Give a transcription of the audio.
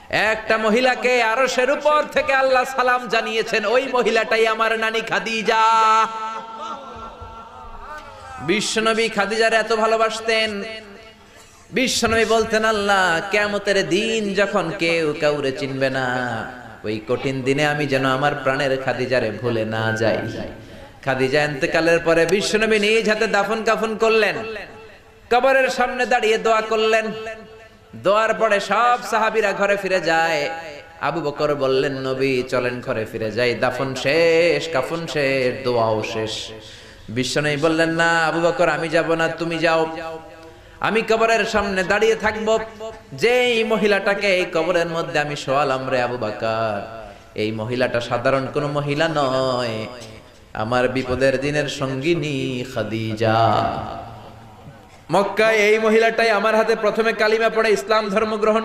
একটা মহিলাকে আরশের উপর থেকে আল্লাহ সালাম জানিয়েছেন, ওই মহিলাটাই আমার নানি খাদিজা। বিশ্বনবী খাদিজার এত ভালোবাসতেন, বিশ্বনবী বলতেন, আল্লাহ কিয়ামতের দিন যখন কেউ কাউরে চিনবে না, ওই কঠিন দিনে আমি যেন আমার প্রাণের খাদিজারে ভুলে না যাই। খাদিজা ইন্তেকালের পরে বিশ্বনবী নিজ হাতে দাফন কাফন করলেন, কবরের সামনে দাঁড়িয়ে দোয়া করলেন। দোয়ার পরে সব সাহাবীরা ঘরে ফিরে যায়। আবু বকর বললেন, নবী চলেন ঘরে ফিরে যাই, দাফন শেষ, কাফন শেষ, দোয়াও শেষ। বিশ্বনবী বললেন, না আবু বকর, আমি যাব না, তুমি যাও। আমি কবরের সামনে দাঁড়িয়ে থাকবো, যেই মহিলাটাকে এই কবরের মধ্যে আমি শোয়ালাম রে আবু বকর, এই মহিলাটা সাধারণ কোনো মহিলা নয়, আমার বিপদের দিনের সঙ্গিনী খাদিজা। মক্কায় এই মহিলাটাই আমার হাতে প্রথমে কালিমা পড়ে ইসলাম ধর্ম গ্রহণ